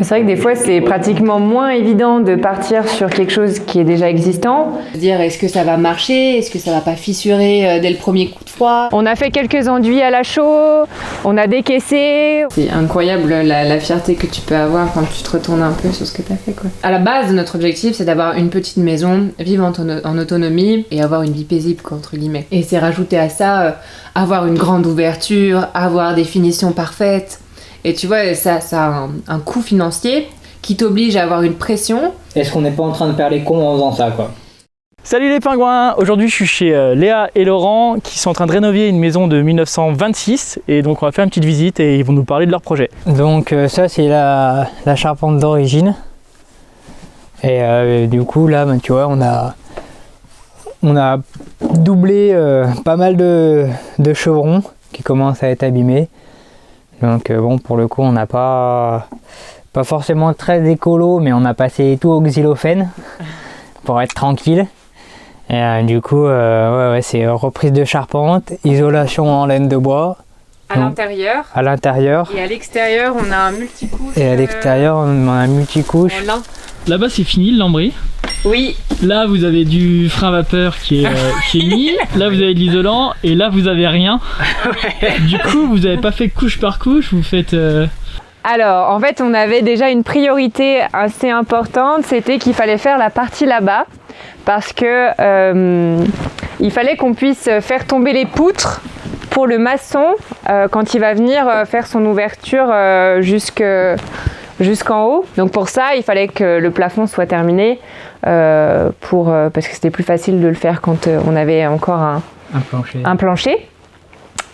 C'est vrai que des fois, c'est pratiquement moins évident de partir sur quelque chose qui est déjà existant. Dire est-ce que ça va marcher, est-ce que ça va pas fissurer dès le premier coup de froid. On a fait quelques enduits à la chaux, on a décaissé. C'est incroyable la fierté que tu peux avoir quand tu te retournes un peu sur ce que tu as fait, quoi. À la base, notre objectif, c'est d'avoir une petite maison, vivre en autonomie et avoir une vie paisible, quoi, entre guillemets. Et c'est rajouter à ça, avoir une grande ouverture, avoir des finitions parfaites. Et tu vois, ça a un coût financier qui t'oblige à avoir une pression. Est-ce qu'on n'est pas en train de perdre les cons en faisant ça, quoi? Salut les pingouins! Aujourd'hui je suis chez Léa et Laurent qui sont en train de rénover une maison de 1926 et donc on va faire une petite visite et ils vont nous parler de leur projet. Donc ça c'est la charpente d'origine. Et du coup là, tu vois, on a doublé pas mal de chevrons qui commencent à être abîmés. Donc bon, pour le coup on n'a pas forcément très écolo, mais on a passé tout au xylophène pour être tranquille. Et du coup ouais, c'est reprise de charpente, isolation en laine de bois. À l'intérieur. À l'intérieur. Et à l'extérieur, on a un multicouche. Et à l'extérieur, on a un multicouche. En lin. Là-bas c'est fini le lambris. Oui. Là vous avez du frein vapeur qui est mis. Là vous avez de l'isolant et là vous avez rien. Du coup vous n'avez pas fait couche par couche, vous faites... Alors, en fait, on avait déjà une priorité assez importante, c'était qu'il fallait faire la partie là-bas, parce que il fallait qu'on puisse faire tomber les poutres pour le maçon quand il va venir faire son ouverture jusqu'en haut. Donc pour ça, il fallait que le plafond soit terminé, parce que c'était plus facile de le faire quand on avait encore un plancher.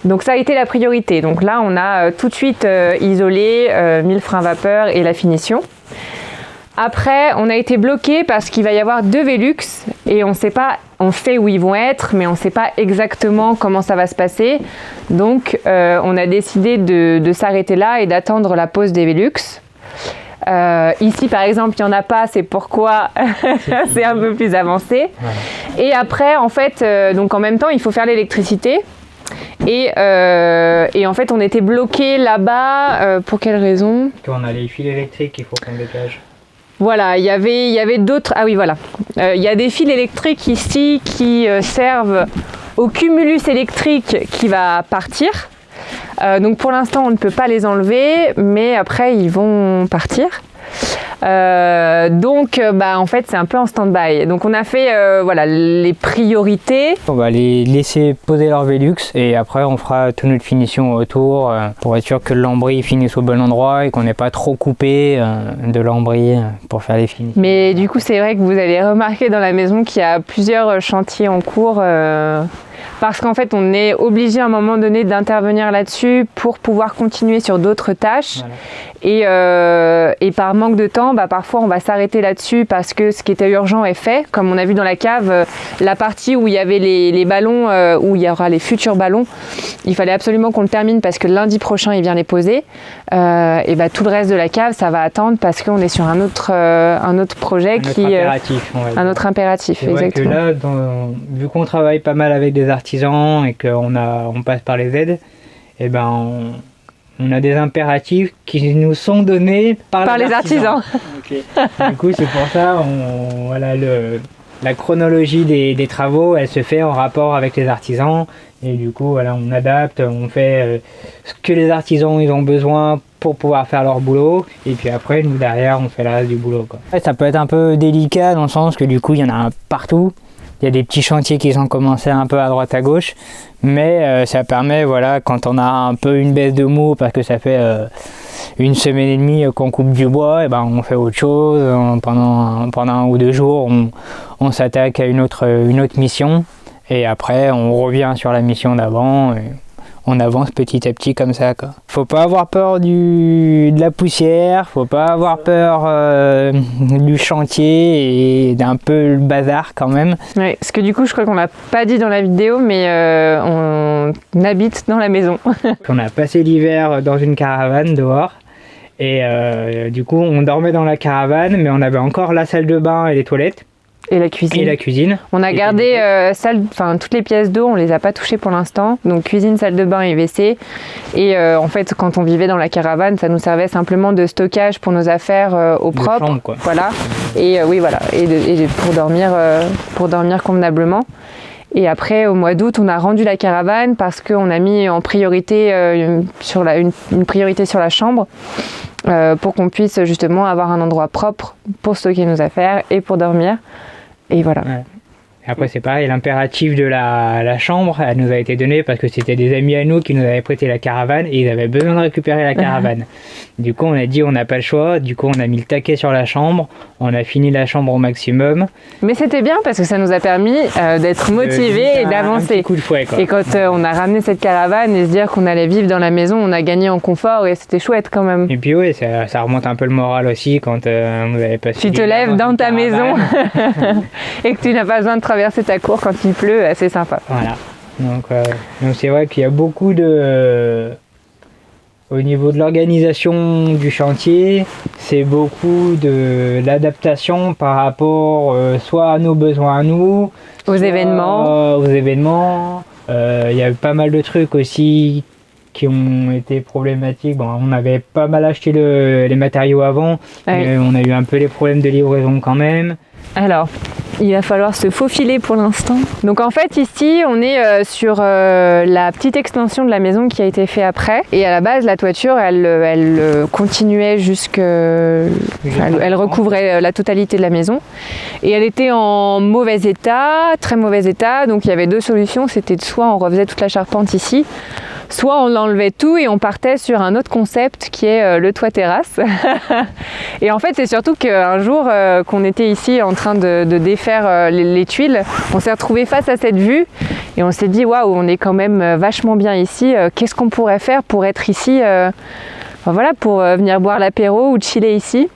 Donc ça a été la priorité. Donc là, on a tout de suite isolé, mis le frein vapeur et la finition. Après, on a été bloqué parce qu'il va y avoir 2 Velux et on ne sait pas, on sait où ils vont être, mais on ne sait pas exactement comment ça va se passer. Donc, on a décidé de s'arrêter là et d'attendre la pose des Velux. Ici, par exemple, il n'y en a pas, c'est pourquoi c'est un peu plus avancé. Ouais. Et après, en fait, donc en même temps, il faut faire l'électricité. Et en fait, on était bloqué là-bas. Pour quelle raison? Qu'on a les fils électriques qu'il faut qu'on dégage. Voilà, il y avait d'autres... Ah oui, voilà. Il y a des fils électriques ici qui servent au cumulus électrique qui va partir. Donc pour l'instant, on ne peut pas les enlever, mais après, ils vont partir. Donc en fait c'est un peu en stand-by. Donc on a fait voilà, les priorités. On va les laisser poser leur Velux et après on fera toute notre finition autour pour être sûr que le lambris finisse au bon endroit et qu'on n'ait pas trop coupé de lambris pour faire les finitions. Mais du coup c'est vrai que vous avez remarqué dans la maison qu'il y a plusieurs chantiers en cours parce qu'en fait on est obligé à un moment donné d'intervenir là-dessus pour pouvoir continuer sur d'autres tâches. Voilà. Et par manque de temps, parfois on va s'arrêter là-dessus parce que ce qui était urgent est fait. Comme on a vu dans la cave, la partie où il y avait les ballons, où il y aura les futurs ballons, il fallait absolument qu'on le termine parce que lundi prochain il vient les poser. Et tout le reste de la cave, ça va attendre parce qu'on est sur un autre projet un autre impératif. C'est vrai que là, vu qu'on travaille pas mal avec des artisans et qu'on passe par les aides, et on a des impératifs qui nous sont donnés par les artisans. Okay. Du coup, c'est pour ça, voilà, la chronologie des travaux, elle se fait en rapport avec les artisans. Et du coup, voilà, on adapte, on fait ce que les artisans ils ont besoin pour pouvoir faire leur boulot. Et puis après, nous, derrière, on fait le reste du boulot, quoi. Ça peut être un peu délicat dans le sens que du coup, il y en a partout. Il y a des petits chantiers qui ont commencé un peu à droite à gauche, mais ça permet, voilà, quand on a un peu une baisse de mots parce que ça fait une semaine et demie qu'on coupe du bois, et on fait autre chose. Pendant 1 ou 2 jours, on s'attaque à une autre mission, et après on revient sur la mission d'avant. On avance petit à petit comme ça, quoi. Faut pas avoir peur de la poussière, faut pas avoir peur du chantier et d'un peu le bazar quand même. Ouais, parce que du coup je crois qu'on l'a pas dit dans la vidéo, mais on habite dans la maison. On a passé l'hiver dans une caravane dehors et du coup on dormait dans la caravane, mais on avait encore la salle de bain et les toilettes. Et la cuisine. On a gardé toutes les pièces d'eau, on les a pas touchées pour l'instant. Donc cuisine, salle de bain et WC. Et en fait, quand on vivait dans la caravane, ça nous servait simplement de stockage pour nos affaires au propre. Chambre, quoi. Voilà. Et et pour dormir convenablement. Et après, au mois d'août, on a rendu la caravane parce qu'on a mis en priorité une priorité sur la chambre pour qu'on puisse justement avoir un endroit propre pour stocker nos affaires et pour dormir. Et voilà. Ouais. Et après, c'est pareil, l'impératif de la chambre, elle nous a été donnée parce que c'était des amis à nous qui nous avaient prêté la caravane et ils avaient besoin de récupérer la caravane. Du coup, on a dit on n'a pas le choix. Du coup, on a mis le taquet sur la chambre. On a fini la chambre au maximum. Mais c'était bien parce que ça nous a permis d'être motivés et d'avancer. Un petit coup de fouet, quoi. Et quand on a ramené cette caravane et se dire qu'on allait vivre dans la maison, on a gagné en confort et c'était chouette quand même. Et puis oui, ça remonte un peu le moral aussi quand vous avez passé. Tu te lèves dans ta maison et que tu n'as pas besoin de traverser ta cour quand il pleut, c'est sympa. Voilà. Donc c'est vrai qu'il y a beaucoup au niveau de l'organisation du chantier, c'est beaucoup de l'adaptation par rapport soit à nos besoins à nous, aux événements. Il y a eu pas mal de trucs aussi qui ont été problématiques. Bon, on avait pas mal acheté les matériaux avant, mais on a eu un peu les problèmes de livraison quand même. Alors, il va falloir se faufiler pour l'instant. Donc en fait ici on est sur la petite extension de la maison qui a été faite après. Et à la base la toiture elle continuait elle recouvrait la totalité de la maison. Et elle était en mauvais état, très mauvais état. Donc il y avait deux solutions, c'était soit on refaisait toute la charpente ici, soit on enlevait tout et on partait sur un autre concept qui est le toit terrasse. Et en fait c'est surtout qu'un jour qu'on était ici en train de défaire les tuiles, on s'est retrouvé face à cette vue et on s'est dit waouh, on est quand même vachement bien ici, qu'est-ce qu'on pourrait faire pour être ici, pour venir boire l'apéro ou chiller ici.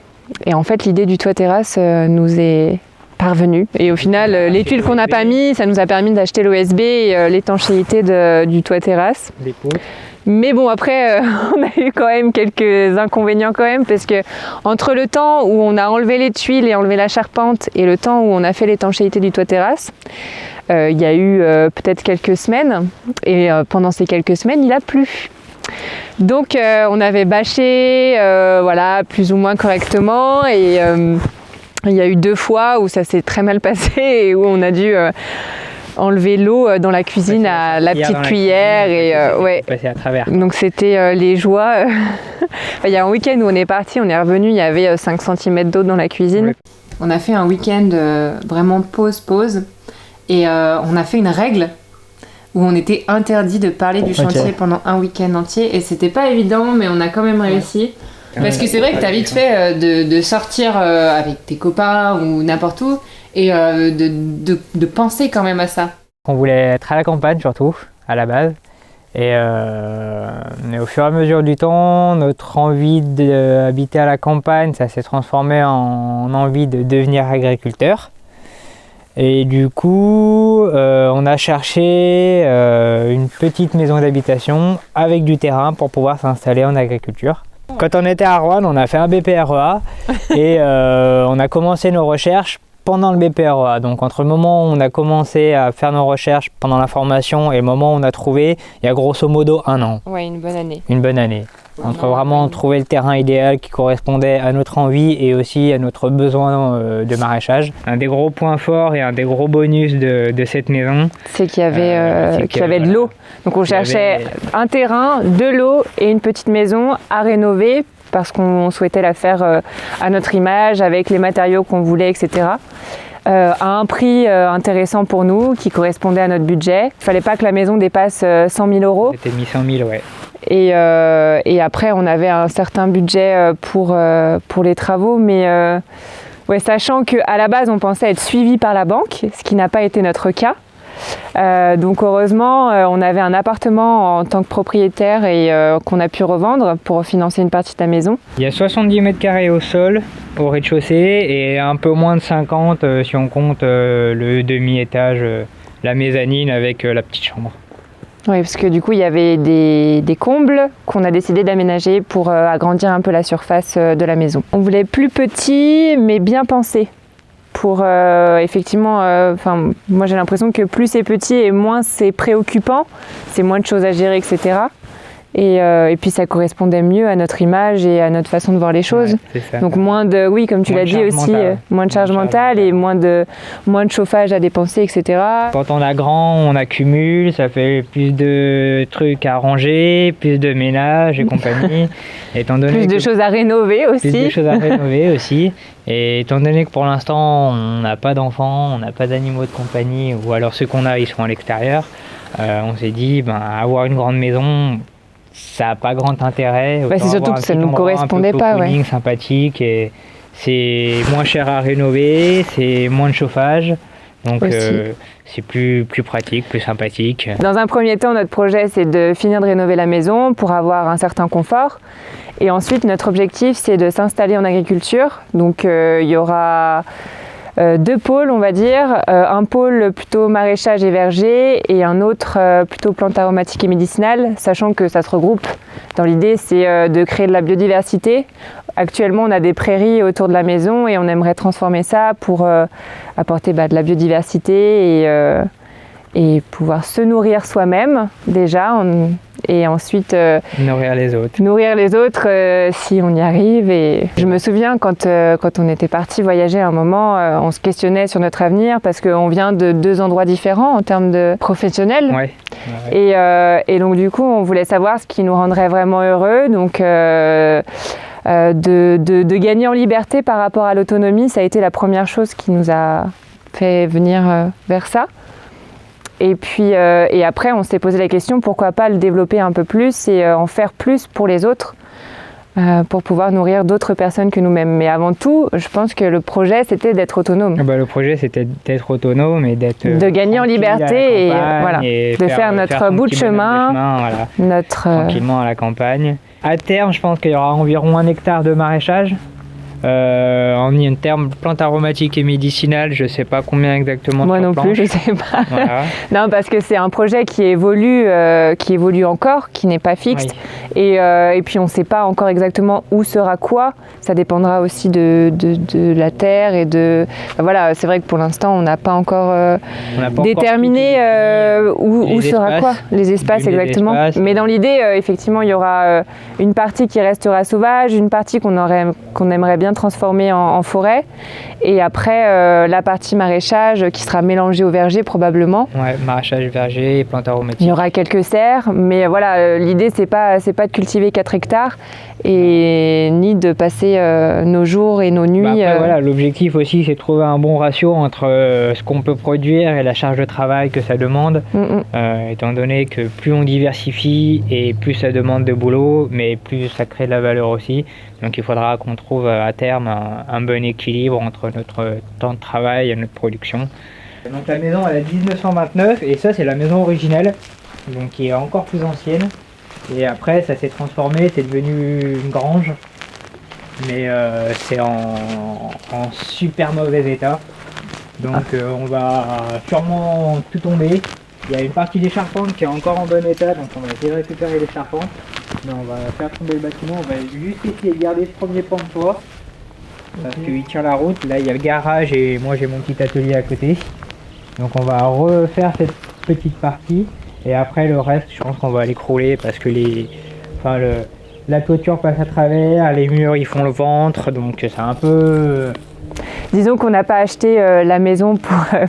Et en fait l'idée du toit terrasse nous est parvenue et au final les tuiles qu'on n'a pas mis, ça nous a permis d'acheter l'OSB et l'étanchéité du toit terrasse. Mais bon, après, on a eu quand même quelques inconvénients quand même, parce que entre le temps où on a enlevé les tuiles et enlevé la charpente et le temps où on a fait l'étanchéité du toit terrasse, il y a eu peut-être quelques semaines, et pendant ces quelques semaines, il a plu. Donc on avait bâché, plus ou moins correctement, et il y a eu 2 fois où ça s'est très mal passé et où on a dû enlever l'eau dans la cuisine à la petite cuillère passer à travers. Donc c'était les joies. Il y a un week-end où on est parti, on est revenu, il y avait 5 cm d'eau dans la cuisine. On a fait un week-end vraiment pause et on a fait une règle où on était interdit de parler du chantier pendant un week-end entier et c'était pas évident mais on a quand même réussi. Parce que c'est vrai que t'as vite fait de sortir avec tes copains ou n'importe où et de penser quand même à ça. On voulait être à la campagne surtout, à la base. Et au fur et à mesure du temps, notre envie d'habiter à la campagne, ça s'est transformé en envie de devenir agriculteur. Et du coup, on a cherché une petite maison d'habitation avec du terrain pour pouvoir s'installer en agriculture. Quand on était à Roanne, on a fait un BPREA et on a commencé nos recherches pendant le BPREA. Donc entre le moment où on a commencé à faire nos recherches pendant la formation et le moment où on a trouvé, il y a grosso modo 1 an. Ouais, une bonne année. Une bonne année. Entre vraiment trouver le terrain idéal qui correspondait à notre envie et aussi à notre besoin de maraîchage. Un des gros points forts et un des gros bonus de cette maison, c'est qu'il y avait de l'eau. Donc on cherchait un terrain, de l'eau et une petite maison à rénover parce qu'on souhaitait la faire à notre image, avec les matériaux qu'on voulait, etc. À un prix intéressant pour nous, qui correspondait à notre budget. Il ne fallait pas que la maison dépasse 100 000 €. C'était mis 100 000, ouais. Et après, on avait un certain budget pour les travaux, mais sachant qu'à la base, on pensait être suivi par la banque, ce qui n'a pas été notre cas. Donc heureusement, on avait un appartement en tant que propriétaire et qu'on a pu revendre pour financer une partie de la maison. Il y a 70 mètres carrés au sol, au rez-de-chaussée, et un peu moins de 50 si on compte le demi-étage, la mezzanine avec la petite chambre. Oui, parce que du coup, il y avait des combles qu'on a décidé d'aménager pour agrandir un peu la surface de la maison. On voulait plus petit, mais bien pensé, pour effectivement, moi j'ai l'impression que plus c'est petit et moins c'est préoccupant, c'est moins de choses à gérer, etc. Et puis ça correspondait mieux à notre image et à notre façon de voir les choses. Ouais, donc moins de, oui, comme tu l'as dit aussi, moins de charge mentale et moins de chauffage à dépenser, etc. Quand on a grand, on accumule, ça fait plus de trucs à ranger, plus de ménage et compagnie. Étant donné plus de choses à rénover aussi. Plus de choses à rénover aussi. Et étant donné que pour l'instant, on n'a pas d'enfants, on n'a pas d'animaux de compagnie, ou alors ceux qu'on a, ils sont à l'extérieur, on s'est dit, avoir une grande maison, ça n'a pas grand intérêt. C'est surtout que ça ne nous correspondait pas. Ouais. Sympathique et c'est moins cher à rénover, c'est moins de chauffage. Donc c'est plus pratique, plus sympathique. Dans un premier temps, notre projet, c'est de finir de rénover la maison pour avoir un certain confort. Et ensuite, notre objectif, c'est de s'installer en agriculture. Donc il y aura 2 pôles, on va dire. Un pôle plutôt maraîchage et verger et un autre plutôt plantes aromatiques et médicinales, sachant que ça se regroupe. Dans l'idée, c'est de créer de la biodiversité. Actuellement, on a des prairies autour de la maison et on aimerait transformer ça pour apporter de la biodiversité et pouvoir se nourrir soi-même déjà et ensuite nourrir les autres. Nourrir les autres si on y arrive. Et je me souviens quand on était parti voyager à un moment, on se questionnait sur notre avenir parce qu'on vient de 2 endroits différents en termes de professionnels. Ouais. Et donc du coup, on voulait savoir ce qui nous rendrait vraiment heureux. Donc de gagner en liberté par rapport à l'autonomie, ça a été la première chose qui nous a fait venir vers ça. Et puis et après, on s'est posé la question, pourquoi pas le développer un peu plus et en faire plus pour les autres, pour pouvoir nourrir d'autres personnes que nous-mêmes. Mais avant tout, je pense que le projet, c'était d'être autonome. Le projet, c'était d'être autonome et de gagner en liberté et de faire notre bout de chemin, tranquillement à la campagne. À terme, je pense qu'il y aura environ 1 hectare de maraîchage. En termes plantes aromatiques et médicinales, je ne sais pas combien exactement. Moi non plus, je ne sais pas. Voilà. Non, parce que c'est un projet qui évolue encore, qui n'est pas fixe. Oui. Et puis on ne sait pas encore exactement où sera quoi. Ça dépendra aussi de la terre et de. Voilà, c'est vrai que pour l'instant, on n'a pas encore déterminé où sera quoi. Les espaces, exactement. Les espaces. Mais dans l'idée, effectivement, il y aura une partie qui restera sauvage, une partie qu'on aimerait bien transformée en forêt et après la partie maraîchage qui sera mélangée au verger probablement. Ouais, maraîchage, verger et plantes aromatiques. Il y aura quelques serres, mais voilà, l'idée c'est pas de cultiver 4 hectares et ni de passer nos jours et nos nuits. Voilà, l'objectif aussi c'est de trouver un bon ratio entre ce qu'on peut produire et la charge de travail que ça demande, étant donné que plus on diversifie et plus ça demande de boulot, mais plus ça crée de la valeur aussi. Donc il faudra qu'on trouve à terme un bon équilibre entre notre temps de travail et notre production. Donc la maison elle a 1929 et ça c'est la maison originelle, donc qui est encore plus ancienne. Et après ça s'est transformé, c'est devenu une grange, mais c'est en super mauvais état. Donc on va sûrement tout tomber. Il y a une partie des charpentes qui est encore en bon état, donc on va essayer de récupérer les charpentes. Mais on va faire tomber le bâtiment, on va juste essayer de garder ce premier pan de toit. Parce qu'il tient la route, là il y a le garage et moi j'ai mon petit atelier à côté. Donc on va refaire cette petite partie et après le reste je pense qu'on va l'écrouler parce que la toiture passe à travers, les murs ils font le ventre, donc c'est un peu... Disons qu'on n'a pas acheté la maison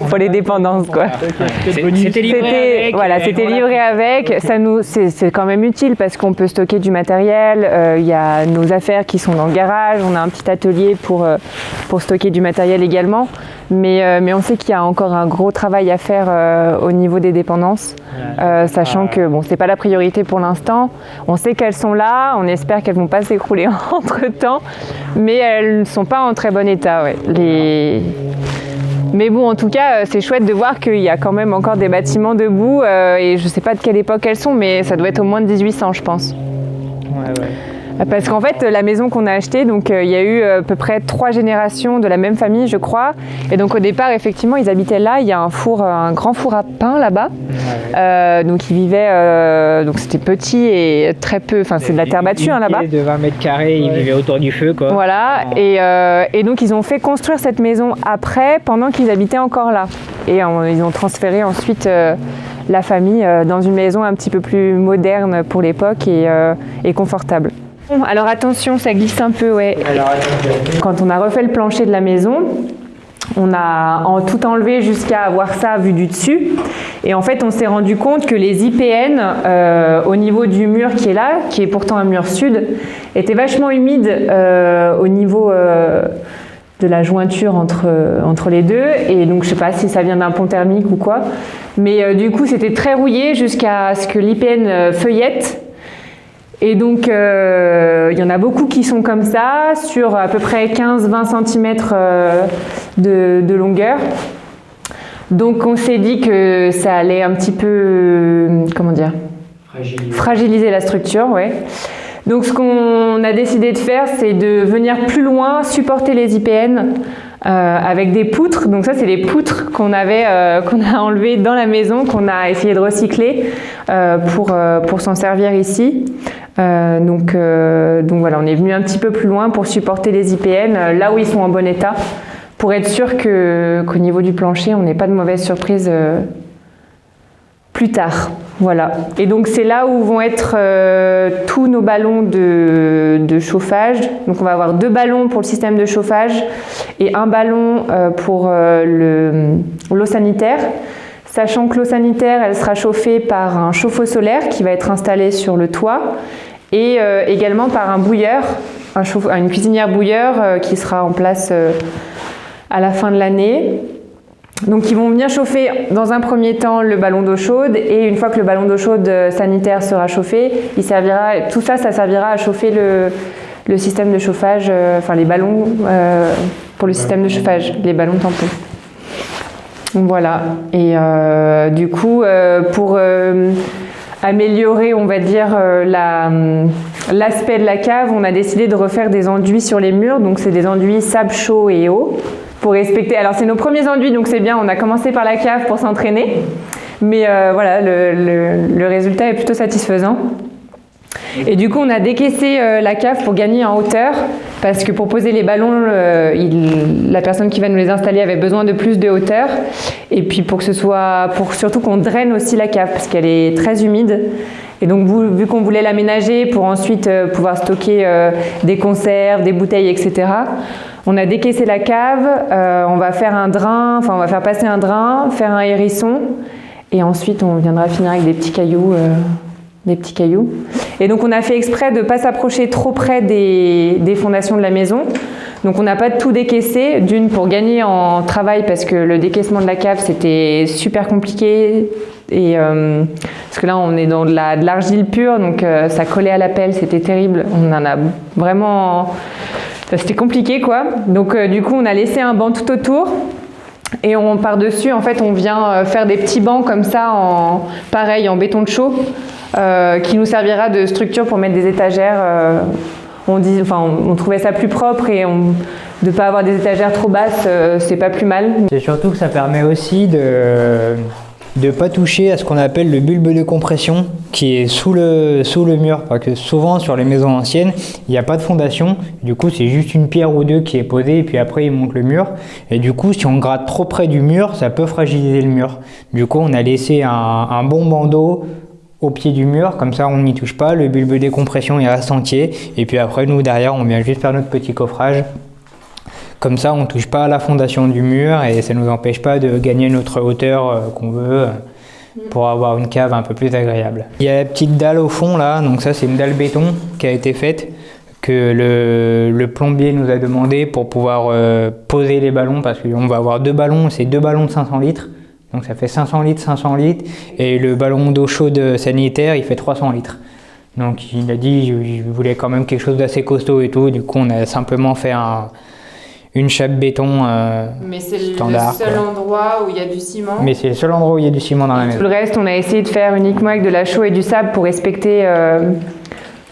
pour les dépendances, quoi. C'était livré avec. C'était livré avec. C'est quand même utile parce qu'on peut stocker du matériel. Il y a nos affaires qui sont dans le garage. On a un petit atelier pour stocker du matériel également. Mais on sait qu'il y a encore un gros travail à faire au niveau des dépendances, sachant que c'est pas la priorité pour l'instant. On sait qu'elles sont là, on espère qu'elles vont pas s'écrouler entre-temps, mais elles ne sont pas en très bon état. Ouais. Mais bon, en tout cas, c'est chouette de voir qu'il y a quand même encore des bâtiments debout, et je sais pas de quelle époque elles sont, mais ça doit être au moins de 1800, je pense. Ouais. Parce qu'en fait, la maison qu'on a achetée, donc il y a eu à peu près 3 générations de la même famille, je crois. Et donc au départ, effectivement, ils habitaient là. Il y a un grand four à pain là-bas. Donc ils vivaient, donc c'était petit et très peu. Enfin, c'est de la terre battue là-bas. De 20 mètres carrés, ils vivaient autour du feu, quoi. Voilà. Et donc ils ont fait construire cette maison après, pendant qu'ils habitaient encore là. Et ils ont transféré ensuite la famille dans une maison un petit peu plus moderne pour l'époque et confortable. Bon, alors attention, ça glisse un peu, ouais. Quand on a refait le plancher de la maison, on a tout enlevé jusqu'à avoir ça vu du dessus. Et en fait, on s'est rendu compte que les IPN, au niveau du mur qui est là, qui est pourtant un mur sud, étaient vachement humides au niveau de la jointure entre les deux. Et donc, je sais pas si ça vient d'un pont thermique ou quoi. Mais du coup, c'était très rouillé jusqu'à ce que l'IPN feuillette. Et donc, il y en a beaucoup qui sont comme ça, sur à peu près 15-20 cm de longueur. Donc, on s'est dit que ça allait un petit peu, comment dire, fragiliser la structure, ouais. Donc, ce qu'on a décidé de faire, c'est de venir plus loin, supporter les IPN avec des poutres. Donc ça, c'est les poutres qu'on a enlevées dans la maison, qu'on a essayé de recycler pour s'en servir ici. Donc voilà, on est venu un petit peu plus loin pour supporter les IPN là où ils sont en bon état, pour être sûr qu'au niveau du plancher, on n'ait pas de mauvaises surprises plus tard. Voilà. Et donc c'est là où vont être tous nos ballons de chauffage. Donc on va avoir 2 ballons pour le système de chauffage et un ballon pour l'eau sanitaire. Sachant que l'eau sanitaire, elle sera chauffée par un chauffe-eau solaire qui va être installé sur le toit et également par un bouilleur, une cuisinière bouilleur qui sera en place à la fin de l'année. Donc ils vont venir chauffer dans un premier temps le ballon d'eau chaude, et une fois que le ballon d'eau chaude sanitaire sera chauffé, tout ça servira à chauffer le système de chauffage, enfin les ballons pour le système de chauffage, les ballons tampons. Donc voilà, et du coup pour améliorer, on va dire, l'aspect de la cave, on a décidé de refaire des enduits sur les murs. Donc c'est des enduits sable chaud et eau. Pour respecter, alors c'est nos premiers enduits, donc c'est bien, on a commencé par la cave pour s'entraîner, mais voilà, le résultat est plutôt satisfaisant. Et du coup, on a décaissé la cave pour gagner en hauteur, parce que pour poser les ballons, la personne qui va nous les installer avait besoin de plus de hauteur, et puis pour surtout qu'on draine aussi la cave, parce qu'elle est très humide. Et donc, vu qu'on voulait l'aménager pour ensuite pouvoir stocker des conserves, des bouteilles, etc., on a décaissé la cave, on va faire passer un drain, faire un hérisson, et ensuite on viendra finir avec des petits cailloux. Et donc on a fait exprès de ne pas s'approcher trop près des fondations de la maison. Donc on n'a pas tout décaissé, d'une pour gagner en travail, parce que le décaissement de la cave c'était super compliqué. Et parce que là on est dans de l'argile pure, donc ça collait à la pelle, c'était terrible. On en a vraiment... C'était compliqué, quoi. Donc du coup on a laissé un banc tout autour, et par-dessus en fait on vient faire des petits bancs comme ça en béton de chaux, qui nous servira de structure pour mettre des étagères. On trouvait ça plus propre, et de ne pas avoir des étagères trop basses, c'est pas plus mal. C'est surtout que ça permet aussi de ne pas toucher à ce qu'on appelle le bulbe de compression, qui est sous le mur, parce que souvent sur les maisons anciennes il n'y a pas de fondation, du coup c'est juste une pierre ou deux qui est posée, et puis après ils montent le mur, et du coup si on gratte trop près du mur, ça peut fragiliser le mur. Du coup on a laissé un bon bandeau au pied du mur, comme ça on n'y touche pas, le bulbe de compression il reste entier, et puis après nous derrière on vient juste faire notre petit coffrage. Comme ça, on ne touche pas à la fondation du mur, et ça ne nous empêche pas de gagner notre hauteur qu'on veut pour avoir une cave un peu plus agréable. Il y a la petite dalle au fond là, donc ça c'est une dalle béton qui a été faite, que le plombier nous a demandé pour pouvoir poser les ballons, parce qu'on va avoir 2 ballons, c'est 2 ballons de 500 litres. Donc ça fait 500 litres, et le ballon d'eau chaude sanitaire il fait 300 litres. Donc il a dit qu'il voulait quand même quelque chose d'assez costaud et tout, du coup on a simplement fait une chape béton mais c'est standard, le seul endroit où il y a du ciment. Mais c'est le seul endroit où il y a du ciment dans la maison. Le reste, on a essayé de faire uniquement avec de la chaux et du sable pour respecter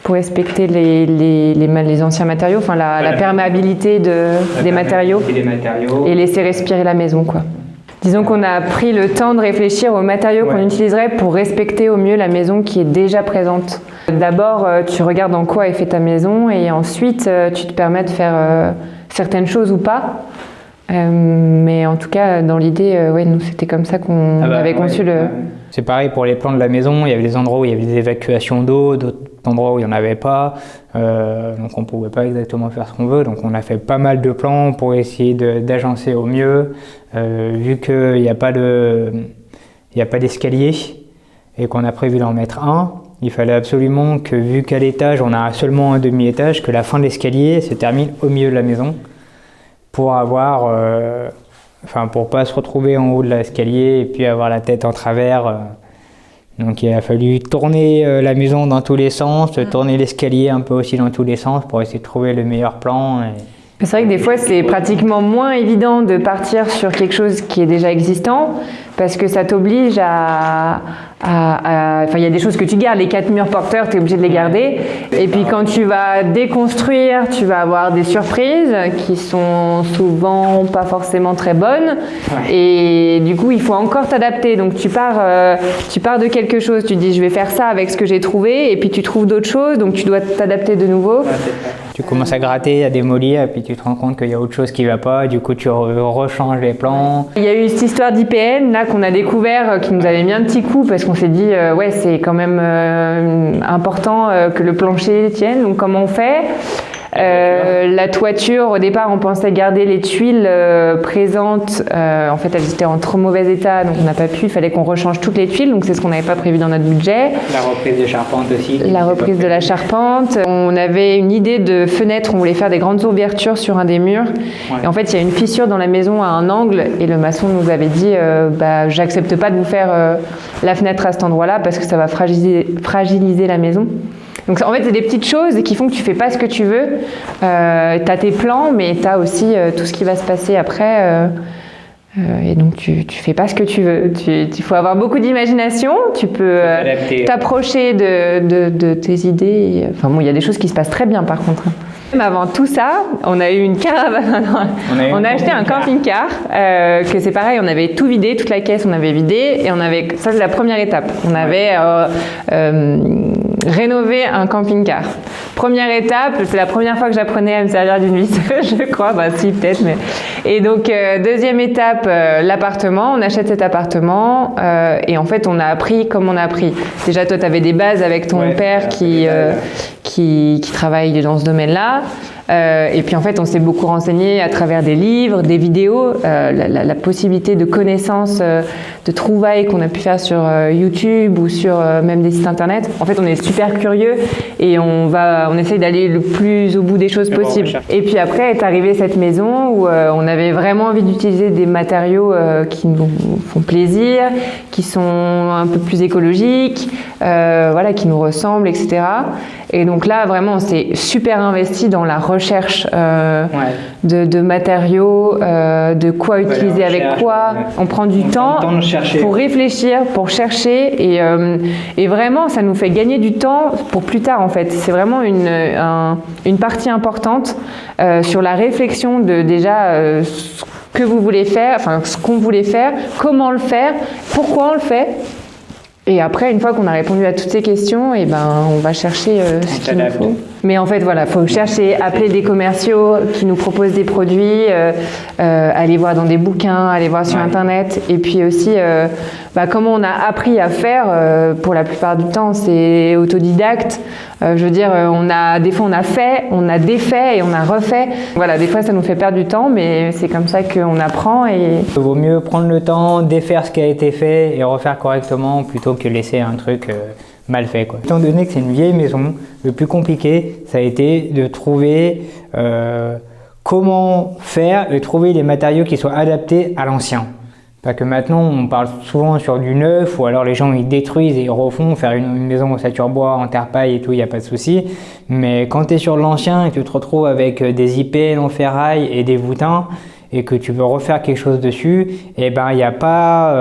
pour respecter les anciens matériaux, enfin la perméabilité des matériaux et laisser respirer la maison, quoi. Disons qu'on a pris le temps de réfléchir aux matériaux qu'on utiliserait pour respecter au mieux la maison qui est déjà présente. D'abord, tu regardes en quoi est faite ta maison et ensuite, tu te permets de faire certaines choses ou pas. Mais en tout cas, dans l'idée, nous, c'était comme ça qu'on avait conçu le... C'est pareil pour les plans de la maison, il y avait des endroits où il y avait des évacuations d'eau, d'autres endroits où il n'y en avait pas, donc on ne pouvait pas exactement faire ce qu'on veut, donc on a fait pas mal de plans pour essayer d'agencer au mieux, vu qu'il n'y a pas d'escalier et qu'on a prévu d'en mettre un, il fallait absolument que, vu qu'à l'étage on a seulement un demi-étage, que la fin de l'escalier se termine au milieu de la maison pour avoir... pour pas se retrouver en haut de l'escalier et puis avoir la tête en travers. Donc il a fallu tourner la maison dans tous les sens, tourner l'escalier un peu aussi dans tous les sens pour essayer de trouver le meilleur plan. C'est vrai que des fois c'est pratiquement moins évident de partir sur quelque chose qui est déjà existant parce que ça t'oblige il y a des choses que tu gardes, les 4 murs porteurs, tu es obligé de les garder. Et puis quand tu vas déconstruire, tu vas avoir des surprises qui sont souvent pas forcément très bonnes. Et du coup, il faut encore t'adapter. Donc tu pars de quelque chose, tu dis je vais faire ça avec ce que j'ai trouvé, et puis tu trouves d'autres choses, donc tu dois t'adapter de nouveau. Tu commences à gratter, à démolir, et puis tu te rends compte qu'il y a autre chose qui va pas, du coup tu rechanges les plans. Il y a eu cette histoire d'IPN là qu'on a découvert, qui nous avait mis un petit coup parce qu'on s'est dit c'est quand même important que le plancher tienne, donc comment on fait? La toiture, au départ on pensait garder les tuiles présentes, en fait elles étaient en trop mauvais état, donc on n'a pas pu, il fallait qu'on rechange toutes les tuiles, donc c'est ce qu'on n'avait pas prévu dans notre budget. La reprise de charpente aussi. La reprise de la charpente. On avait une idée de fenêtre, on voulait faire des grandes ouvertures sur un des murs, et en fait il y a une fissure dans la maison à un angle, et le maçon nous avait dit j'accepte pas de vous faire la fenêtre à cet endroit là parce que ça va fragiliser la maison. Donc en fait, c'est des petites choses qui font que tu fais pas ce que tu veux. T'as tes plans, mais t'as aussi tout ce qui va se passer après. Et donc tu fais pas ce que tu veux. Il faut avoir beaucoup d'imagination. Tu peux t'approcher de tes idées. Enfin bon, il y a des choses qui se passent très bien par contre. Mais avant tout ça, on a eu une caravane. On a acheté un camping-car. Que c'est pareil, on avait tout vidé, toute la caisse, on avait vidé, et ça c'est la première étape. On avait rénover un camping-car. Première étape, c'est la première fois que j'apprenais à me servir d'une visseuse, je crois, si peut-être. Mais... Et donc deuxième étape, l'appartement, on achète cet appartement et en fait on a appris comme on a appris. Déjà toi tu avais des bases avec ton père qui travaille dans ce domaine-là. Et puis en fait on s'est beaucoup renseigné à travers des livres, des vidéos, la possibilité de connaissances, de trouvailles qu'on a pu faire sur YouTube ou sur même des sites internet. En fait on est super curieux et on essaye d'aller le plus au bout des choses possibles. Et puis après est arrivée cette maison où on avait vraiment envie d'utiliser des matériaux qui nous font plaisir, qui sont un peu plus écologiques, qui nous ressemblent, etc. Et donc là vraiment on s'est super investi dans la recherche de matériaux, de quoi utiliser avec quoi. On prend du temps pour réfléchir, pour chercher et vraiment ça nous fait gagner du temps pour plus tard en fait. C'est vraiment une partie importante sur la réflexion de déjà ce que vous voulez faire, enfin ce qu'on voulait faire, comment le faire, pourquoi on le fait. Et après, une fois qu'on a répondu à toutes ces questions, on va chercher ce qu'il nous faut. Mais en fait, il faut chercher, appeler des commerciaux qui nous proposent des produits, aller voir dans des bouquins, aller voir sur Internet. Et puis aussi, comment on a appris à faire, pour la plupart du temps, c'est autodidacte. Des fois on a fait, on a défait et on a refait. Voilà, des fois ça nous fait perdre du temps, mais c'est comme ça qu'on apprend. Il vaut mieux prendre le temps, défaire ce qui a été fait et refaire correctement plutôt que laisser un truc mal fait, quoi. Étant donné que c'est une vieille maison, le plus compliqué, ça a été de trouver comment faire et trouver les matériaux qui soient adaptés à l'ancien. Parce que maintenant, on parle souvent sur du neuf, ou alors les gens ils détruisent et ils refont, faire une maison au sature-bois, en terre-paille et tout, il n'y a pas de souci. Mais quand tu es sur l'ancien et que tu te retrouves avec des IPN en ferraille et des voûtins, et que tu veux refaire quelque chose dessus, et ben il n'y a pas,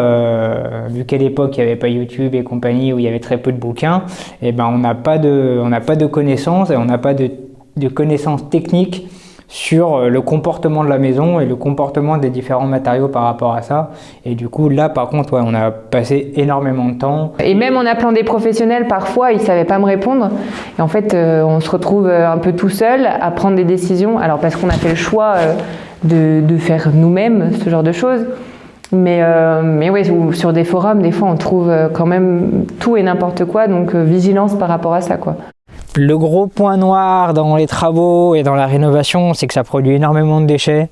vu qu'à l'époque il n'y avait pas YouTube et compagnie, où il y avait très peu de bouquins, et ben on n'a pas de connaissances et on n'a pas de connaissances techniques sur le comportement de la maison et le comportement des différents matériaux par rapport à ça. Et du coup, là, par contre, on a passé énormément de temps. Et même en appelant des professionnels, parfois, ils ne savaient pas me répondre. Et en fait, on se retrouve un peu tout seul à prendre des décisions. Alors, parce qu'on a fait le choix de faire nous-mêmes ce genre de choses. Mais oui, sur des forums, des fois, on trouve quand même tout et n'importe quoi. Donc, vigilance par rapport à ça, quoi. Le gros point noir dans les travaux et dans la rénovation, c'est que ça produit énormément de déchets.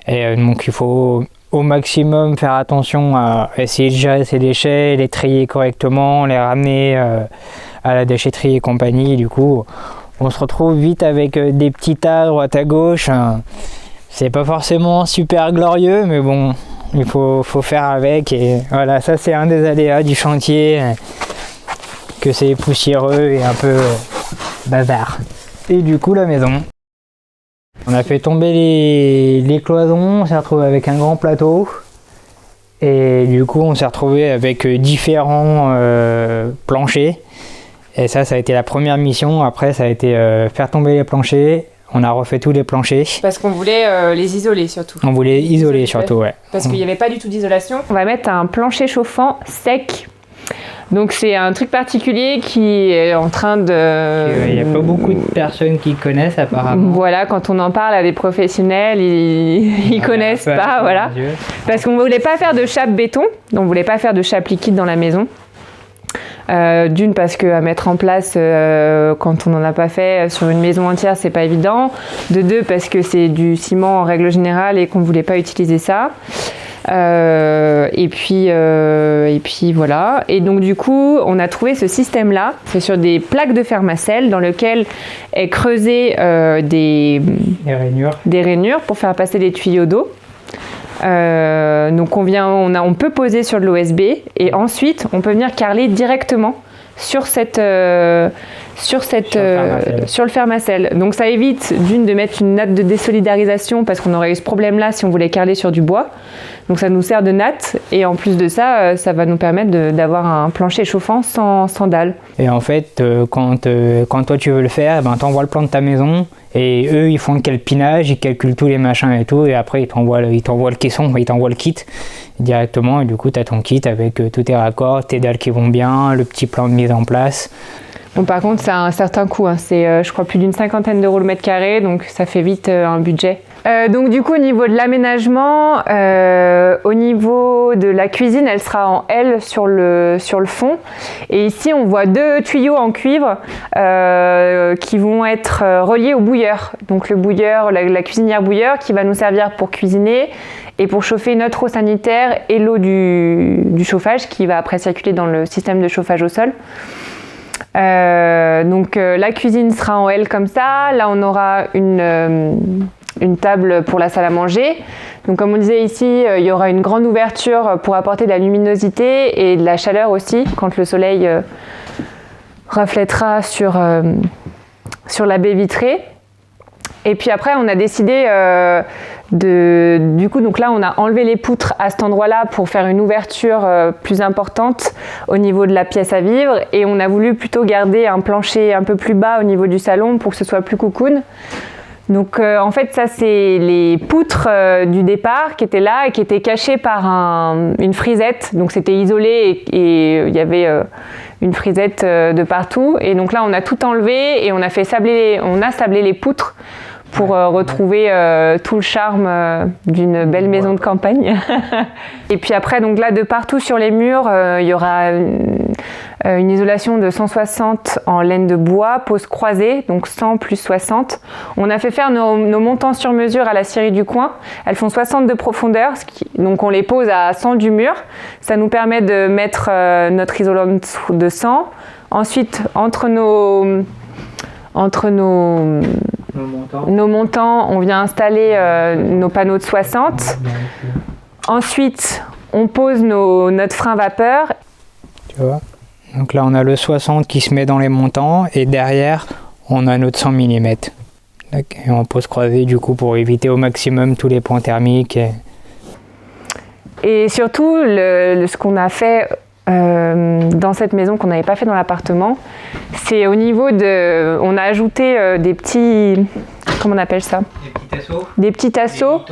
Et donc il faut au maximum faire attention à essayer de gérer ces déchets, les trier correctement, les ramener à la déchetterie et compagnie. Du coup, on se retrouve vite avec des petits tas à droite à gauche. C'est pas forcément super glorieux, mais bon, il faut faire avec. Et voilà, ça c'est un des aléas du chantier, que c'est poussiéreux et un peu bavard. Et du coup, la maison. On a fait tomber les cloisons, on s'est retrouvé avec un grand plateau. Et du coup, on s'est retrouvé avec différents planchers. Et ça a été la première mission. Après, ça a été faire tomber les planchers. On a refait tous les planchers. Parce qu'on voulait les isoler surtout. On voulait isoler surtout, ouais. Parce qu'il n'y avait pas du tout d'isolation. On va mettre un plancher chauffant sec. Donc c'est un truc particulier qui est en train de... Il n'y a pas beaucoup de personnes qui connaissent apparemment. Voilà, quand on en parle à des professionnels, ils connaissent pas, voilà. Parce qu'on ne voulait pas faire de chape béton, on ne voulait pas faire de chape liquide dans la maison. D'une, parce qu'à mettre en place quand on n'en a pas fait sur une maison entière, c'est pas évident. De deux, parce que c'est du ciment en règle générale et qu'on ne voulait pas utiliser ça. Et puis voilà. Et donc du coup, on a trouvé ce système-là. C'est sur des plaques de fermacelle dans lequel est creusé des rainures pour faire passer les tuyaux d'eau. Donc on peut poser sur de l'OSB et ensuite on peut venir carreler directement sur le fermacelle. Donc ça évite d'une de mettre une natte de désolidarisation parce qu'on aurait eu ce problème-là si on voulait carreler sur du bois. Donc ça nous sert de natte et en plus de ça, ça va nous permettre d'avoir un plancher chauffant sans dalle. Et en fait, quand toi tu veux le faire, t'envoies le plan de ta maison et eux ils font le calpinage, ils calculent tous les machins et tout et après ils t'envoient le caisson, ils t'envoient le kit directement et du coup tu as ton kit avec tous tes raccords, tes dalles qui vont bien, le petit plan de mise en place. Bon, par contre, ça a un certain coût, hein. C'est je crois plus d'une 50aine d'euros le mètre carré, donc ça fait vite un budget. Donc du coup, au niveau de l'aménagement, au niveau de la cuisine, elle sera en L sur le fond. Et ici, on voit deux tuyaux en cuivre qui vont être reliés au bouilleur. Donc le bouilleur, la cuisinière bouilleur qui va nous servir pour cuisiner et pour chauffer notre eau sanitaire et l'eau du chauffage qui va après circuler dans le système de chauffage au sol. Donc la cuisine sera en L comme ça. Là, on aura une table pour la salle à manger. Donc comme on disait ici, il y aura une grande ouverture pour apporter de la luminosité et de la chaleur aussi quand le soleil reflètera sur la baie vitrée. Et puis après, on a décidé du coup, donc là, on a enlevé les poutres à cet endroit-là pour faire une ouverture plus importante au niveau de la pièce à vivre. Et on a voulu plutôt garder un plancher un peu plus bas au niveau du salon pour que ce soit plus cocoon. Donc en fait, ça, c'est les poutres du départ qui étaient là et qui étaient cachées par une frisette. Donc c'était isolé et il y avait une frisette de partout. Et donc là, on a tout enlevé et on a sablé les poutres pour retrouver tout le charme d'une belle maison de campagne. Et puis après, donc là, de partout sur les murs, il y aura une isolation de 160 en laine de bois, pose croisée, donc 100 plus 60. On a fait faire nos montants sur mesure à la scierie du coin. Elles font 60 de profondeur, donc on les pose à 100 du mur. Ça nous permet de mettre notre isolant de 100. Ensuite, entre nos montants, on vient installer nos panneaux de 60. Ensuite, on pose notre frein vapeur. Tu vois ? Donc là, on a le 60 qui se met dans les montants et derrière, on a notre 100 mm. Et en pose croisée du coup pour éviter au maximum tous les points thermiques. Et surtout, ce qu'on a fait dans cette maison qu'on n'avait pas fait dans l'appartement, c'est au niveau de... On a ajouté des petits... Comment on appelle ça ? Des petits tasseaux.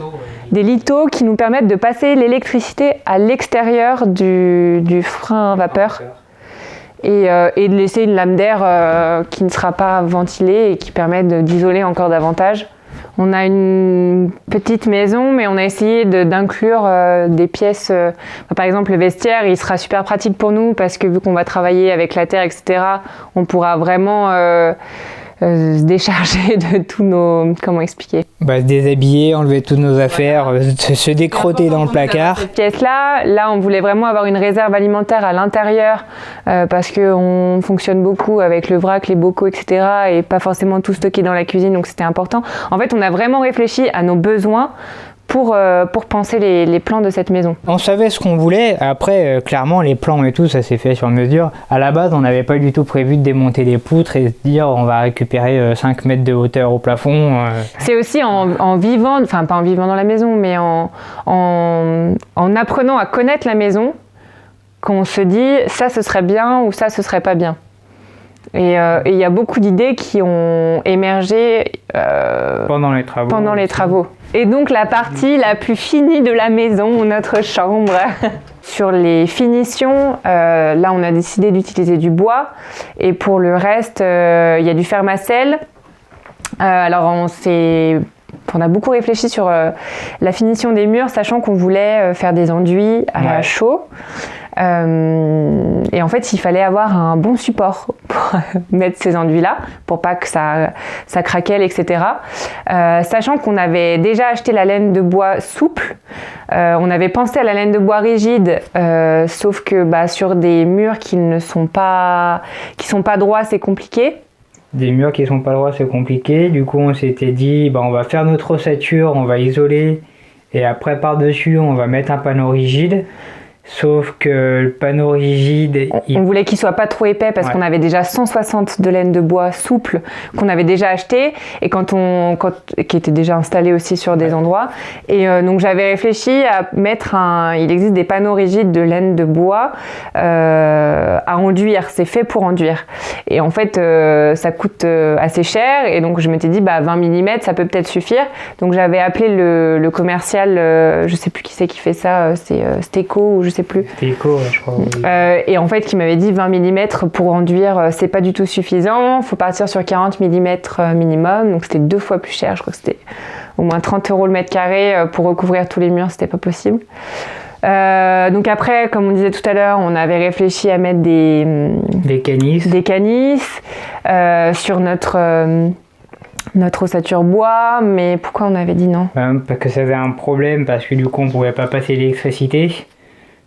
Des litos qui nous permettent de passer l'électricité à l'extérieur du frein à vapeur. Et de laisser une lame d'air qui ne sera pas ventilée et qui permet d'isoler encore davantage. On a une petite maison, mais on a essayé d'inclure des pièces. Par exemple, le vestiaire, il sera super pratique pour nous parce que vu qu'on va travailler avec la terre, etc., on pourra vraiment se décharger de tous nos... Comment expliquer ? Se déshabiller, enlever toutes nos affaires, se décrotter dans le placard. Cette pièce-là, on voulait vraiment avoir une réserve alimentaire à l'intérieur parce qu'on fonctionne beaucoup avec le vrac, les bocaux, etc. et pas forcément tout stocké dans la cuisine, donc c'était important. En fait, on a vraiment réfléchi à nos besoins pour penser les plans de cette maison. On savait ce qu'on voulait, après clairement les plans et tout ça s'est fait sur mesure. À la base on n'avait pas du tout prévu de démonter les poutres et se dire on va récupérer 5 mètres de hauteur au plafond. C'est aussi en vivant, enfin pas en vivant dans la maison, mais en apprenant à connaître la maison qu'on se dit ça ce serait bien ou ça ce serait pas bien. Et il y a beaucoup d'idées qui ont émergé pendant les travaux. Et donc la partie la plus finie de la maison, notre chambre. Sur les finitions, là on a décidé d'utiliser du bois. Et pour le reste, il y a du fermacell. Alors on a beaucoup réfléchi sur la finition des murs, sachant qu'on voulait faire des enduits à la chaux. Et en fait, il fallait avoir un bon support pour mettre ces enduits-là, pour pas que ça craquelle, etc. Sachant qu'on avait déjà acheté la laine de bois souple, on avait pensé à la laine de bois rigide, sauf que sur des murs qui sont pas droits, c'est compliqué. Des murs qui sont pas droits, c'est compliqué. Du coup, on s'était dit, on va faire notre ossature, on va isoler, et après par-dessus, on va mettre un panneau rigide. Sauf que le panneau rigide... On voulait qu'il soit pas trop épais parce qu'on avait déjà 160 de laine de bois souple qu'on avait déjà acheté et qui était déjà installé aussi sur des endroits. Et donc j'avais réfléchi à mettre il existe des panneaux rigides de laine de bois à enduire, c'est fait pour enduire. Et en fait ça coûte assez cher et donc je m'étais dit 20 mm ça peut peut-être suffire. Donc j'avais appelé le commercial, je sais plus qui c'est qui fait ça, c'est Steco ou je sais plus. Steco, je crois. Oui. Et en fait, qui m'avait dit 20 mm pour enduire, c'est pas du tout suffisant. Faut partir sur 40 mm minimum. Donc c'était 2 fois plus cher. Je crois que c'était au moins 30 € le mètre carré pour recouvrir tous les murs. C'était pas possible. Donc après, comme on disait tout à l'heure, on avait réfléchi à mettre des canisses sur notre ossature bois, mais pourquoi on avait dit non ? Parce que ça avait un problème, parce que du coup on pouvait pas passer l'électricité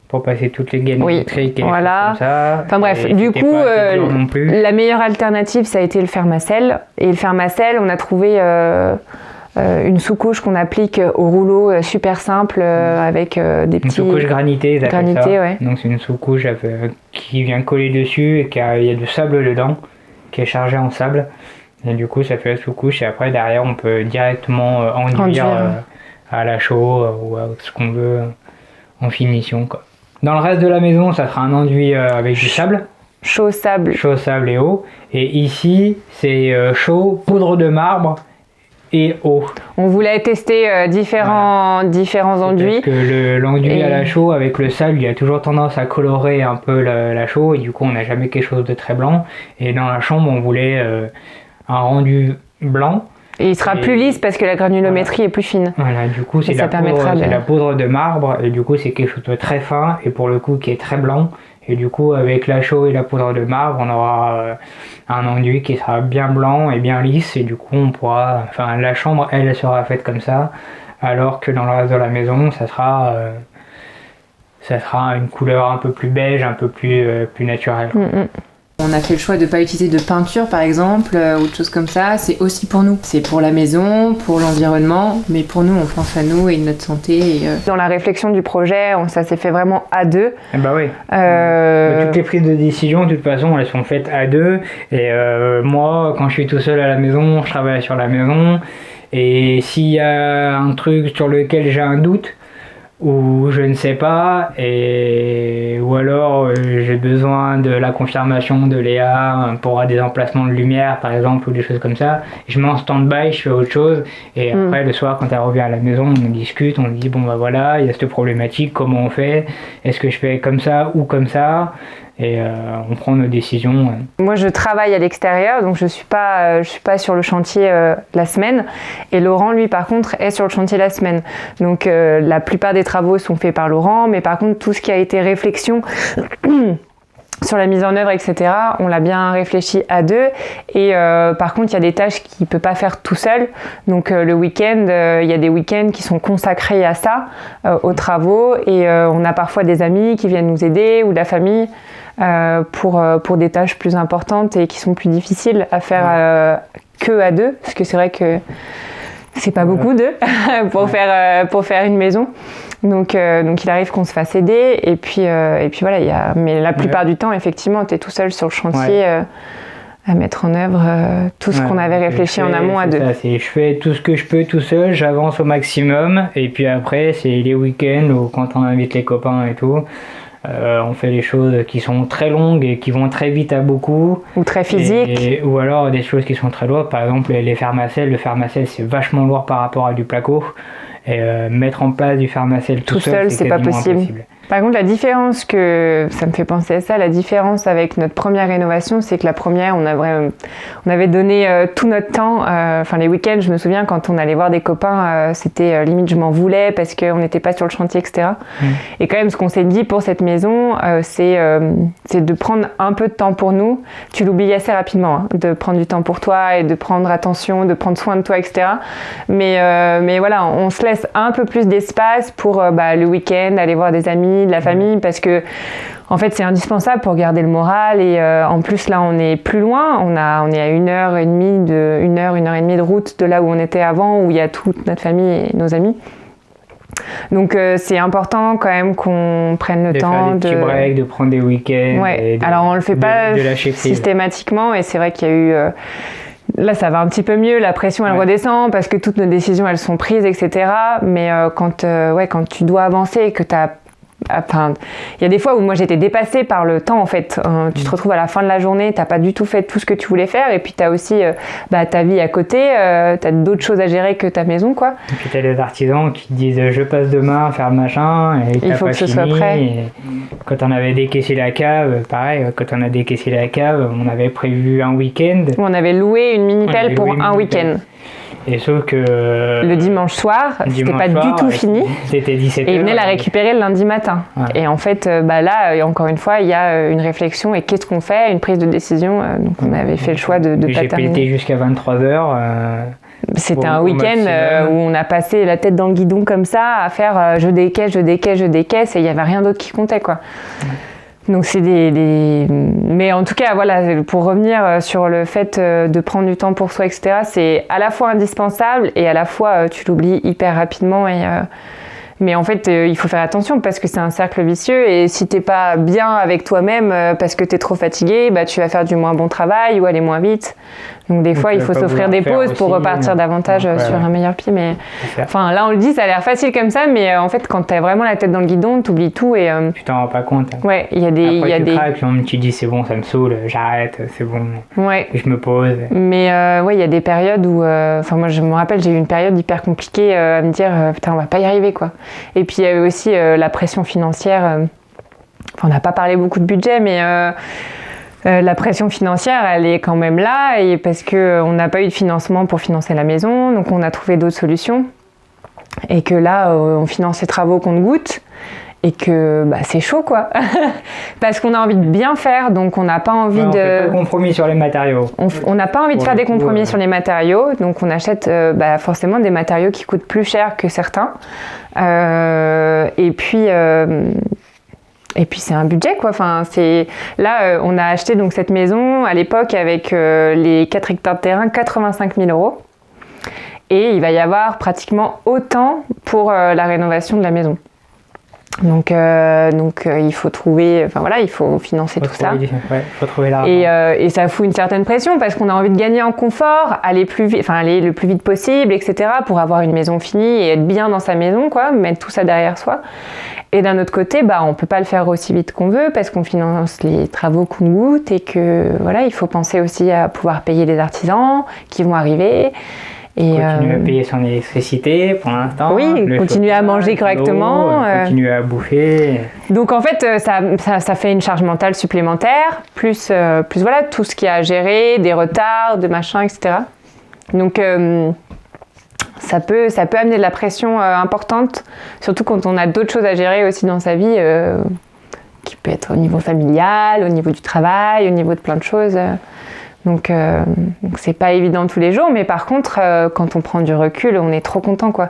pour passer toutes les gaines électriques et voilà. Comme ça. Enfin bref, du coup, la meilleure alternative, ça a été le fermacell. Et le fermacell, on a trouvé une sous-couche qu'on applique au rouleau, super simple, avec des petits... Une sous-couche granitée, ça. Ouais. Donc c'est une sous-couche qui vient coller dessus et il y a du sable dedans, qui est chargé en sable. Et du coup, ça fait la sous-couche et après, derrière, on peut directement enduire à la chaux ou à ce qu'on veut en finition, quoi. Dans le reste de la maison, ça sera un enduit avec du sable. Chaux, sable. Chaux, sable et eau. Et ici, c'est chaux, poudre de marbre et eau. On voulait tester différents enduits. Parce que l'enduit à la chaux avec le sable, il a toujours tendance à colorer un peu la chaux et du coup, on n'a jamais quelque chose de très blanc. Et dans la chambre, on voulait un rendu blanc. Et il sera plus lisse parce que la granulométrie est plus fine. Voilà, du coup, c'est la poudre de marbre et du coup, c'est quelque chose de très fin et pour le coup, qui est très blanc. Et du coup, avec la chaux et la poudre de marbre, on aura un enduit qui sera bien blanc et bien lisse. Et du coup, on pourra... Enfin, la chambre, elle sera faite comme ça. Alors que dans le reste de la maison, ça sera une couleur un peu plus beige, un peu plus naturelle. On a fait le choix de ne pas utiliser de peinture par exemple, ou de choses comme ça. C'est aussi pour nous. C'est pour la maison, pour l'environnement, mais pour nous, on pense à nous et notre santé. Dans la réflexion du projet, ça s'est fait vraiment à deux. Bah oui. Toutes les prises de décision, de toute façon, elles sont faites à deux. Et moi, quand je suis tout seul à la maison, je travaille sur la maison. Et s'il y a un truc sur lequel j'ai un doute, ou je ne sais pas, ou alors j'ai besoin de la confirmation de Léa pour des emplacements de lumière par exemple ou des choses comme ça, je mets en stand-by, je fais autre chose et après le soir quand elle revient à la maison on discute, on dit bon bah voilà il y a cette problématique, comment on fait, est-ce que je fais comme ça ou comme ça, et on prend nos décisions. Moi je travaille à l'extérieur donc je suis pas sur le chantier la semaine, et Laurent lui par contre est sur le chantier la semaine, donc la plupart des travaux sont faits par Laurent, mais par contre tout ce qui a été réflexion sur la mise en œuvre, etc., on l'a bien réfléchi à deux. Et par contre, il y a des tâches qu'il ne peut pas faire tout seul. Donc le week-end, il y a des week-ends qui sont consacrés à ça, aux travaux. Et on a parfois des amis qui viennent nous aider ou de la famille pour des tâches plus importantes et qui sont plus difficiles à faire que à deux. Parce que c'est vrai que c'est pas beaucoup d'eux pour faire une maison. Donc il arrive qu'on se fasse aider et puis voilà, mais la plupart du temps effectivement tu es tout seul sur le chantier à mettre en œuvre tout ce qu'on avait réfléchi en amont à deux. Je fais tout ce que je peux tout seul, j'avance au maximum et puis après c'est les week-ends ou quand on invite les copains et tout. On fait des choses qui sont très longues et qui vont très vite à beaucoup. Ou très physiques. Ou alors des choses qui sont très lourdes. Par exemple, les fermacelles. Le fermacelle, c'est vachement lourd par rapport à du placo. Et mettre en place du fermacelle tout seul, c'est pas possible. Par contre, la différence ça me fait penser à ça, la différence avec notre première rénovation, c'est que la première, on avait donné tout notre temps. Les week-ends, je me souviens, quand on allait voir des copains, c'était limite, je m'en voulais parce qu'on n'était pas sur le chantier, etc. Et quand même, ce qu'on s'est dit pour cette maison, c'est de prendre un peu de temps pour nous. Tu l'oublies assez rapidement, de prendre du temps pour toi et de prendre attention, de prendre soin de toi, etc. Mais voilà, on se laisse un peu plus d'espace pour le week-end, aller voir des amis, de la famille, parce que en fait c'est indispensable pour garder le moral. Et en plus là on est plus loin, on est à 1h30 de route de là où on était avant, où il y a toute notre famille et nos amis. Donc c'est important quand même qu'on prenne le temps de faire des petits breaks, de prendre des week-ends. Alors on le fait pas systématiquement, et c'est vrai qu'il y a eu là, ça va un petit peu mieux, la pression elle redescend parce que toutes nos décisions elles sont prises, etc. Mais quand tu dois avancer et que tu as. Enfin, il y a des fois où moi j'étais dépassée par le temps en fait. Tu te retrouves à la fin de la journée, t'as pas du tout fait tout ce que tu voulais faire, et puis t'as aussi ta vie à côté, t'as d'autres choses à gérer que ta maison, quoi. Et puis t'as des artisans qui te disent je passe demain faire machin, et il faut que ce soit prêt. Et quand on avait décaissé la cave, pareil, on avait prévu un week-end. On avait loué une mini-pelle pour un week-end. Et sauf que le dimanche soir, c'était pas du tout fini. C'était 17h. Et ils venaient la récupérer le lundi matin. Ouais. Et en fait, là, encore une fois, il y a une réflexion et qu'est-ce qu'on fait, une prise de décision. Donc on avait fait le choix de pas terminer. J'ai pété jusqu'à 23h. C'était un week-end où on a passé la tête dans le guidon comme ça, à faire je décaisse, et il n'y avait rien d'autre qui comptait, quoi. Ouais. Donc c'est mais en tout cas voilà, pour revenir sur le fait de prendre du temps pour soi, etc., c'est à la fois indispensable et à la fois tu l'oublies hyper rapidement. Mais en fait il faut faire attention parce que c'est un cercle vicieux, et si t'es pas bien avec toi-même parce que t'es trop fatigué, tu vas faire du moins bon travail ou aller moins vite. Donc des fois il faut s'offrir des pauses pour repartir davantage sur un meilleur pied. Mais enfin là on le dit, ça a l'air facile comme ça, mais en fait quand t'as vraiment la tête dans le guidon, t'oublies tout et tu t'en rends pas compte. Ouais, il y a des après, craques, tu dis c'est bon, ça me saoule, j'arrête, c'est bon. Ouais. Et je me pose. Mais il y a des périodes où moi je me rappelle, j'ai eu une période hyper compliquée à me dire putain on va pas y arriver, quoi. Et puis il y avait aussi la pression financière. On n'a pas parlé beaucoup de budget, mais la pression financière, elle est quand même là, et parce qu'on n'a pas eu de financement pour financer la maison, donc on a trouvé d'autres solutions. Et que là, on finance les travaux compte-gouttes, et que c'est chaud, quoi. Parce qu'on a envie de bien faire, donc on n'a pas envie on fait pas de compromis sur les matériaux. On n'a pas envie de faire des compromis sur les matériaux, donc on achète forcément des matériaux qui coûtent plus cher que certains. Et puis Et puis c'est un budget quoi. Enfin, là, on a acheté donc cette maison à l'époque avec les 4 hectares de terrain, 85 000 €. Et il va y avoir pratiquement autant pour la rénovation de la maison. Donc il faut trouver, il faut financer tout ça. Faut trouver l'argent. Et ça fout une certaine pression parce qu'on a envie de gagner en confort, aller le plus vite possible, etc. pour avoir une maison finie et être bien dans sa maison, quoi, mettre tout ça derrière soi. Et d'un autre côté, on peut pas le faire aussi vite qu'on veut parce qu'on finance les travaux compte-gouttes et que il faut penser aussi à pouvoir payer les artisans qui vont arriver. Et continuer à payer son électricité pour l'instant. Oui, continuer à manger correctement. Continuer à bouffer. Donc en fait, ça fait une charge mentale supplémentaire, plus tout ce qu'il y a à gérer, des retards, de machin, etc. Donc ça peut amener de la pression importante, surtout quand on a d'autres choses à gérer aussi dans sa vie, qui peut être au niveau familial, au niveau du travail, au niveau de plein de choses. Donc c'est pas évident tous les jours, mais par contre, quand on prend du recul, on est trop content, quoi,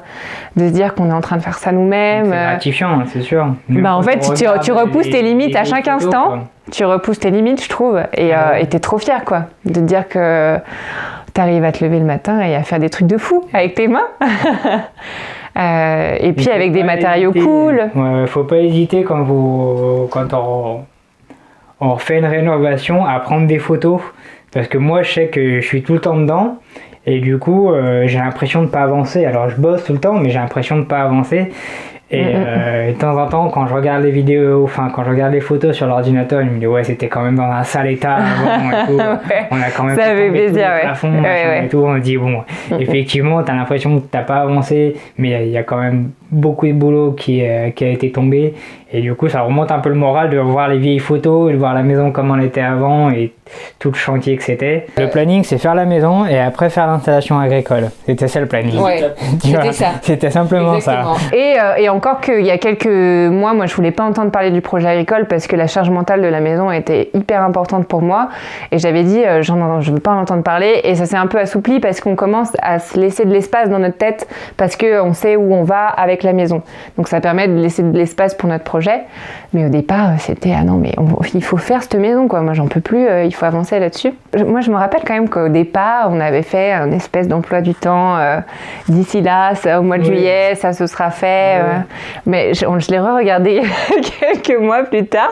de se dire qu'on est en train de faire ça nous-mêmes. C'est gratifiant, c'est sûr. En fait, tu repousses tes limites à chaque instant. Quoi. Tu repousses tes limites, je trouve, et t'es trop fier, quoi, de te dire que t'arrives à te lever le matin et à faire des trucs de fou avec tes mains. Et puis avec des matériaux cool. Ouais, faut pas hésiter quand on refait une rénovation à prendre des photos. Parce que moi, je sais que je suis tout le temps dedans et du coup, j'ai l'impression de pas avancer. Alors, je bosse tout le temps, mais j'ai l'impression de pas avancer. Et de temps en temps, quand je regarde les vidéos, quand je regarde les photos sur l'ordinateur, je me dis ouais, c'était quand même dans un sale état avant et tout. On a quand même ça fait plaisir, plafond, et tout. On se dit bon, effectivement, t'as l'impression que t'as pas avancé, mais il y a quand même beaucoup de boulot qui a été tombé. Et du coup, ça remonte un peu le moral de voir les vieilles photos et de voir la maison comme elle était avant et tout le chantier que c'était. Le planning, c'est faire la maison et après faire l'installation agricole. C'était ça le planning. Ouais, c'était ça. C'était simplement exactement. ça. Et encore qu'il y a quelques mois, moi, je voulais pas entendre parler du projet agricole parce que la charge mentale de la maison était hyper importante pour moi. Et j'avais dit, je veux pas en entendre parler. Et ça s'est un peu assoupli parce qu'on commence à se laisser de l'espace dans notre tête parce qu'on sait où on va avec la maison. Donc ça permet de laisser de l'espace pour notre projet. Mais au départ, c'était ah non, mais il faut faire cette maison, quoi. Moi, j'en peux plus, il faut avancer là-dessus. Moi, je me rappelle quand même qu'au départ, on avait fait un espèce d'emploi du temps. D'ici là, au mois de juillet, ça se sera fait. Mais je l'ai re-regardé quelques mois plus tard.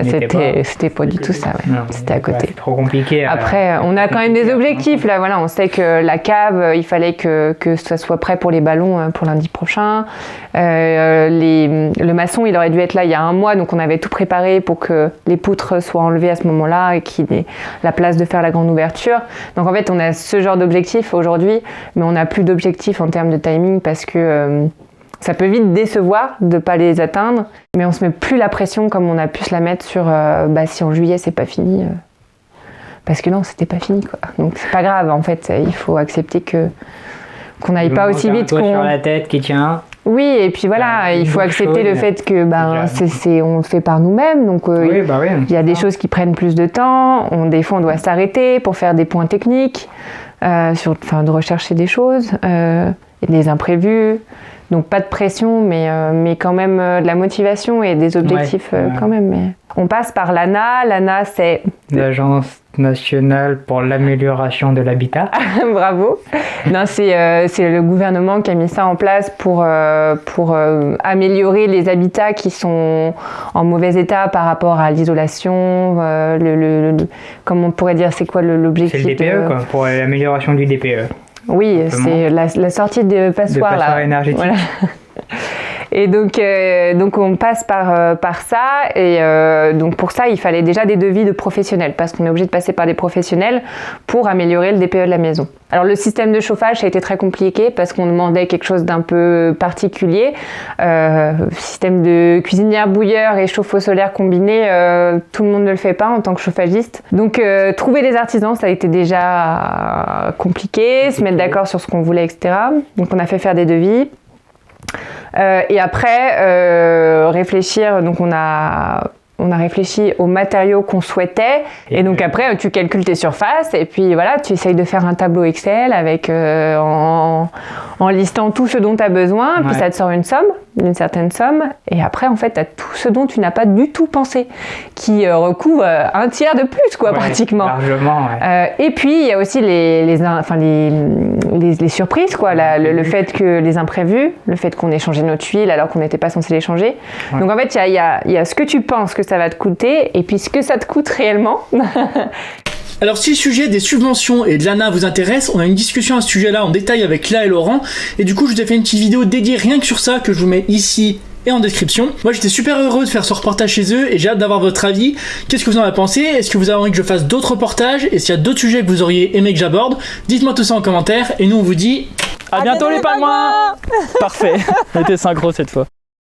C'était pas du tout ça, ouais. Non, c'était à côté. C'est trop compliqué. Après, on a quand même des objectifs là. Voilà, on sait que la cave, il fallait que ça soit prêt pour les ballons pour lundi prochain. Le maçon, il aurait dû être là il y a un mois, donc on avait tout préparé pour que les poutres soient enlevées à ce moment-là et qu'il ait la place de faire la grande ouverture. Donc en fait, on a ce genre d'objectifs aujourd'hui, mais on n'a plus d'objectifs en termes de timing parce que ça peut vite décevoir de ne pas les atteindre, mais on se met plus la pression comme on a pu se la mettre sur si en juillet c'est pas fini. Parce que non, c'était pas fini, quoi. Donc c'est pas grave, en fait, il faut accepter qu'on n'aille pas aussi vite qu'on... sur la tête qui tient. Oui, et puis voilà, il faut accepter le fait que on le fait par nous-mêmes, donc il y a des choses qui prennent plus de temps, des fois on doit s'arrêter pour faire des points techniques, de rechercher des choses, et des imprévus. Donc pas de pression, mais quand même de la motivation et des objectifs quand même. Mais... On passe par l'ANA. L'ANA, c'est... l'Agence nationale pour l'amélioration de l'habitat. Bravo. Non, c'est le gouvernement qui a mis ça en place pour améliorer les habitats qui sont en mauvais état par rapport à l'isolation. Comment on pourrait dire, c'est quoi l'objectif? C'est le DPE, quoi, pour l'amélioration du DPE. Oui, c'est la sortie de passoire. De passoire énergétique. Voilà. Et donc on passe par ça, et donc pour ça il fallait déjà des devis de professionnels, parce qu'on est obligé de passer par des professionnels pour améliorer le DPE de la maison. Alors le système de chauffage, ça a été très compliqué parce qu'on demandait quelque chose d'un peu particulier. Système de cuisinière bouilleur et chauffe-eau solaire combiné, tout le monde ne le fait pas en tant que chauffagiste. Donc trouver des artisans, ça a été déjà compliqué, se mettre d'accord sur ce qu'on voulait, etc. Donc on a fait faire des devis. Et après, réfléchir, donc on a on a réfléchi aux matériaux qu'on souhaitait. Et donc après, tu calcules tes surfaces et puis voilà, tu essayes de faire un tableau Excel avec en listant tout ce dont tu as besoin. Puis ça te sort une certaine somme. Et après, en fait, tu as tout ce dont tu n'as pas du tout pensé, qui recouvre un tiers de plus, quoi, pratiquement. Largement, et puis, il y a aussi les surprises, quoi. Le fait que les imprévus, le fait qu'on ait changé notre huile alors qu'on n'était pas censé les changer. Ouais. Donc, en fait, il y a ce que tu penses que ça va te coûter et puis ce que ça te coûte réellement. Alors si le sujet des subventions et de l'ANA vous intéresse, on a une discussion à ce sujet-là en détail avec Léa et Laurent, et du coup je vous ai fait une petite vidéo dédiée rien que sur ça que je vous mets ici et en description. Moi j'étais super heureux de faire ce reportage chez eux et j'ai hâte d'avoir votre avis. Qu'est-ce que vous en avez pensé? Est-ce que vous avez envie que je fasse d'autres reportages? Et s'il y a d'autres sujets que vous auriez aimé que j'aborde, dites-moi tout ça en commentaire et nous on vous dit à bientôt les pingouins. Parfait, on était synchro cette fois.